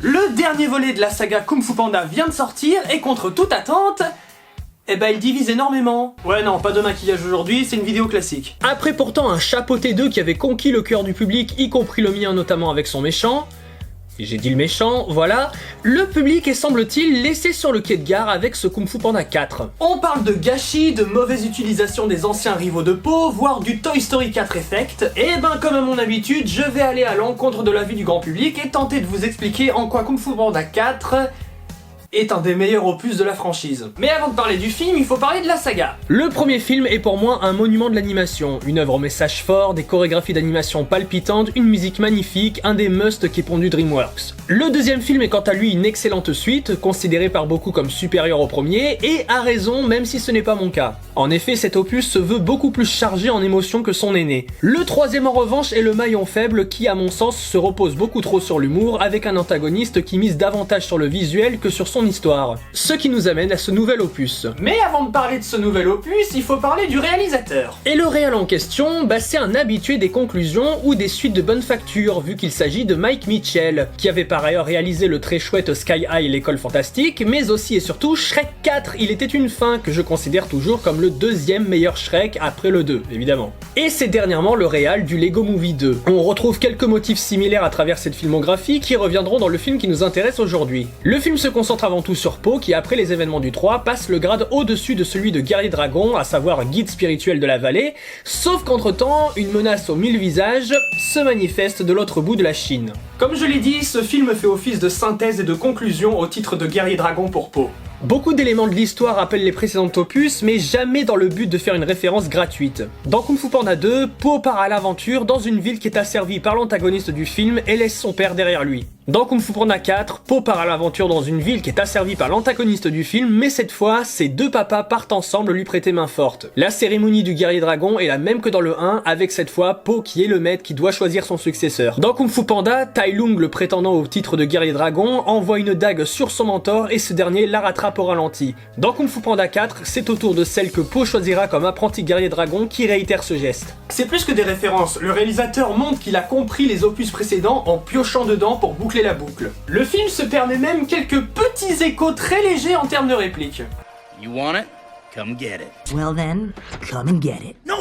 Le dernier volet de la saga Kung Fu Panda vient de sortir et contre toute attente, eh ben il divise énormément. Ouais non, pas de maquillage aujourd'hui, c'est une vidéo classique. Après pourtant un chapeauté 2 qui avait conquis le cœur du public, y compris le mien notamment avec son méchant, et j'ai dit le méchant, voilà, le public est semble-t-il laissé sur le quai de gare avec ce Kung Fu Panda 4. On parle de gâchis, de mauvaise utilisation des anciens rivaux de Po, voire du Toy Story 4 effect, et ben comme à mon habitude, je vais aller à l'encontre de l'avis du grand public et tenter de vous expliquer en quoi Kung Fu Panda 4 est un des meilleurs opus de la franchise. Mais avant de parler du film, il faut parler de la saga. Le premier film est pour moi un monument de l'animation, une œuvre au message fort, des chorégraphies d'animation palpitantes, une musique magnifique, un des musts qui est pondu DreamWorks. Le deuxième film est quant à lui une excellente suite, considérée par beaucoup comme supérieure au premier, et a raison même si ce n'est pas mon cas. En effet, cet opus se veut beaucoup plus chargé en émotions que son aîné. Le troisième en revanche est le maillon faible qui, à mon sens, se repose beaucoup trop sur l'humour, avec un antagoniste qui mise davantage sur le visuel que sur son histoire. Ce qui nous amène à ce nouvel opus. Mais avant de parler de ce nouvel opus, il faut parler du réalisateur. Et le réal en question, c'est un habitué des conclusions ou des suites de bonne facture, vu qu'il s'agit de Mike Mitchell, qui avait par ailleurs réalisé le très chouette Sky High l'école fantastique, mais aussi et surtout Shrek 4, il était une fin, que je considère toujours comme le deuxième meilleur Shrek après le 2, évidemment. Et c'est dernièrement le réal du Lego Movie 2. On retrouve quelques motifs similaires à travers cette filmographie qui reviendront dans le film qui nous intéresse aujourd'hui. Le film se concentre avant tout sur Po qui, après les événements du 3, passe le grade au-dessus de celui de guerrier dragon, à savoir guide spirituel de la vallée, sauf qu'entre-temps, une menace aux 1000 visages se manifeste de l'autre bout de la Chine. Comme je l'ai dit, ce film fait office de synthèse et de conclusion au titre de guerrier dragon pour Po. Beaucoup d'éléments de l'histoire rappellent les précédents opus, mais jamais dans le but de faire une référence gratuite. Dans Kung Fu Panda 2, Po part à l'aventure dans une ville qui est asservie par l'antagoniste du film et laisse son père derrière lui. Dans Kung Fu Panda 4, Po part à l'aventure dans une ville qui est asservie par l'antagoniste du film, mais cette fois, ses deux papas partent ensemble lui prêter main forte. La cérémonie du guerrier dragon est la même que dans le 1, avec cette fois Po qui est le maître qui doit choisir son successeur. Dans Kung Fu Panda, Tai Lung, le prétendant au titre de guerrier dragon, envoie une dague sur son mentor et ce dernier la rattrape au ralenti. Dans Kung Fu Panda 4, c'est au tour de celle que Po choisira comme apprenti guerrier dragon qui réitère ce geste. C'est plus que des références, le réalisateur montre qu'il a compris les opus précédents en piochant dedans pour boucler la boucle. Le film se permet même quelques petits échos très légers en termes de répliques. You want it? Come get it. Well then, come and get it. No.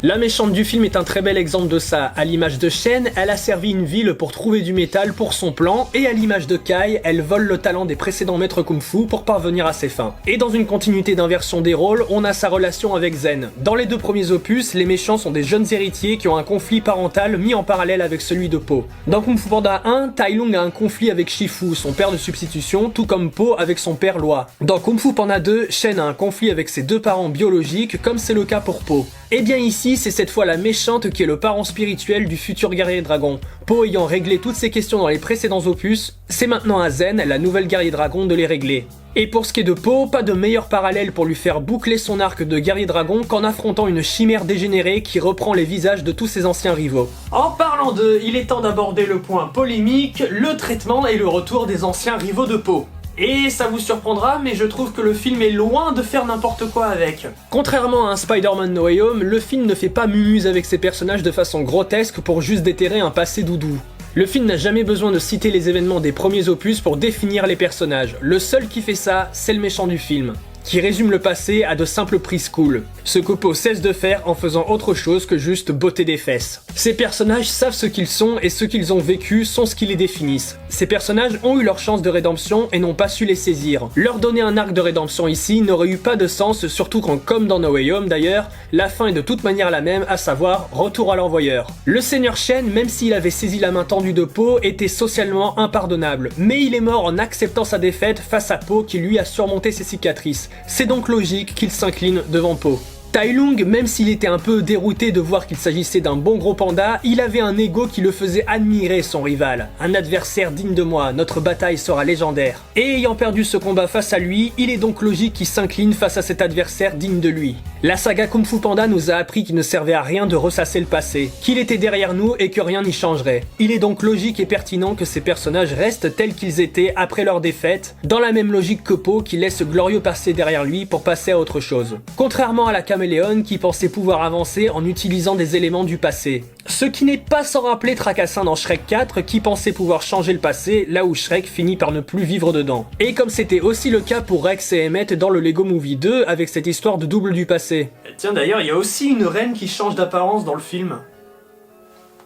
La méchante du film est un très bel exemple de ça. À l'image de Shen, elle a servi une ville pour trouver du métal pour son plan, et à l'image de Kai, elle vole le talent des précédents maîtres Kung Fu pour parvenir à ses fins. Et dans une continuité d'inversion des rôles, on a sa relation avec Zen. Dans les deux premiers opus, les méchants sont des jeunes héritiers qui ont un conflit parental mis en parallèle avec celui de Po. Dans Kung Fu Panda 1, Tai Lung a un conflit avec Shifu, son père de substitution, tout comme Po avec son père Loi. Dans Kung Fu Panda 2, Shen a un conflit avec ses deux parents biologiques, comme c'est le cas pour Po. Et bien ici, c'est cette fois la méchante qui est le parent spirituel du futur guerrier dragon. Po ayant réglé toutes ces questions dans les précédents opus, c'est maintenant à Zen, la nouvelle guerrier dragon, de les régler. Et pour ce qui est de Po, pas de meilleur parallèle pour lui faire boucler son arc de guerrier dragon qu'en affrontant une chimère dégénérée qui reprend les visages de tous ses anciens rivaux. En parlant d'eux, il est temps d'aborder le point polémique, le traitement et le retour des anciens rivaux de Po. Et ça vous surprendra, mais je trouve que le film est loin de faire n'importe quoi avec. Contrairement à un Spider-Man No Way Home, le film ne fait pas mumuse avec ses personnages de façon grotesque pour juste déterrer un passé doudou. Le film n'a jamais besoin de citer les événements des premiers opus pour définir les personnages. Le seul qui fait ça, c'est le méchant du film, qui résume le passé à de simples prises cool. Ce que Po cesse de faire en faisant autre chose que juste botter des fesses. Ces personnages savent ce qu'ils sont et ce qu'ils ont vécu sont ce qui les définissent. Ces personnages ont eu leur chance de rédemption et n'ont pas su les saisir. Leur donner un arc de rédemption ici n'aurait eu pas de sens, surtout quand, comme dans No Way Home d'ailleurs, la fin est de toute manière la même, à savoir retour à l'envoyeur. Le Seigneur Shen, même s'il avait saisi la main tendue de Po, était socialement impardonnable, mais il est mort en acceptant sa défaite face à Po qui lui a surmonté ses cicatrices. C'est donc logique qu'il s'incline devant Po. Tai Lung, même s'il était un peu dérouté de voir qu'il s'agissait d'un bon gros panda, il avait un ego qui le faisait admirer son rival. Un adversaire digne de moi, notre bataille sera légendaire. Et ayant perdu ce combat face à lui, il est donc logique qu'il s'incline face à cet adversaire digne de lui. La saga Kung Fu Panda nous a appris qu'il ne servait à rien de ressasser le passé, qu'il était derrière nous et que rien n'y changerait. Il est donc logique et pertinent que ces personnages restent tels qu'ils étaient après leur défaite, dans la même logique que Po qui laisse ce glorieux passé derrière lui pour passer à autre chose. Contrairement à la caméléone qui pensait pouvoir avancer en utilisant des éléments du passé. Ce qui n'est pas sans rappeler Tracassin dans Shrek 4 qui pensait pouvoir changer le passé là où Shrek finit par ne plus vivre dedans. Et comme c'était aussi le cas pour Rex et Emmett dans le Lego Movie 2 avec cette histoire de double du passé. Tiens d'ailleurs, il y a aussi une reine qui change d'apparence dans le film.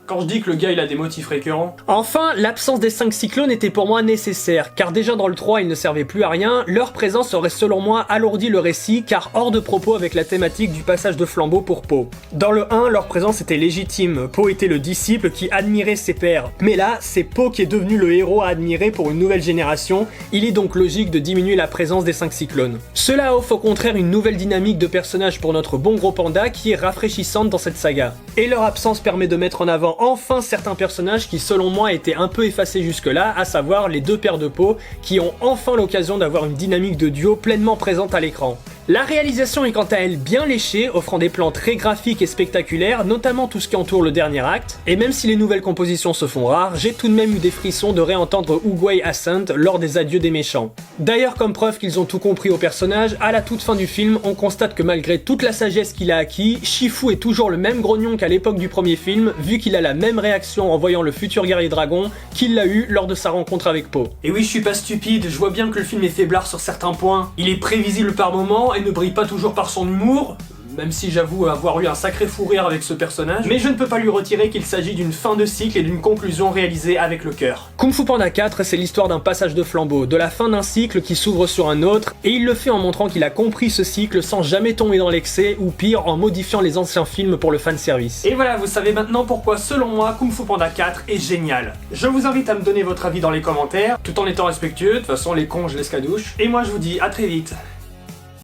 Quand je dis que le gars il a des motifs récurrents. Enfin, l'absence des 5 cyclones était pour moi nécessaire, car déjà dans le 3 ils ne servaient plus à rien, leur présence aurait selon moi alourdi le récit, car hors de propos avec la thématique du passage de flambeau pour Po. Dans le 1, leur présence était légitime, Po était le disciple qui admirait ses pairs. Mais là, c'est Po qui est devenu le héros à admirer pour une nouvelle génération, il est donc logique de diminuer la présence des 5 cyclones. Cela offre au contraire une nouvelle dynamique de personnage pour notre bon gros panda qui est rafraîchissante dans cette saga. Et leur absence permet de mettre en avant enfin certains personnages qui selon moi étaient un peu effacés jusque-là, à savoir les deux pères de Po, qui ont enfin l'occasion d'avoir une dynamique de duo pleinement présente à l'écran. La réalisation est quant à elle bien léchée, offrant des plans très graphiques et spectaculaires, notamment tout ce qui entoure le dernier acte, et même si les nouvelles compositions se font rares, j'ai tout de même eu des frissons de réentendre Oogway Ascent lors des adieux des méchants. D'ailleurs, comme preuve qu'ils ont tout compris au personnage, à la toute fin du film, on constate que malgré toute la sagesse qu'il a acquis, Shifu est toujours le même grognon qu'à l'époque du premier film, vu qu'il a la même réaction en voyant le futur guerrier dragon qu'il l'a eu lors de sa rencontre avec Po. Et oui, je suis pas stupide, je vois bien que le film est faiblard sur certains points. Il est prévisible par moments et ne brille pas toujours par son humour, même si j'avoue avoir eu un sacré fou rire avec ce personnage, mais je ne peux pas lui retirer qu'il s'agit d'une fin de cycle et d'une conclusion réalisée avec le cœur. Kung Fu Panda 4, c'est l'histoire d'un passage de flambeau, de la fin d'un cycle qui s'ouvre sur un autre, et il le fait en montrant qu'il a compris ce cycle sans jamais tomber dans l'excès, ou pire, en modifiant les anciens films pour le fanservice. Et voilà, vous savez maintenant pourquoi, selon moi, Kung Fu Panda 4 est génial. Je vous invite à me donner votre avis dans les commentaires, tout en étant respectueux, de toute façon les cons je les escadouche, et moi je vous dis à très vite.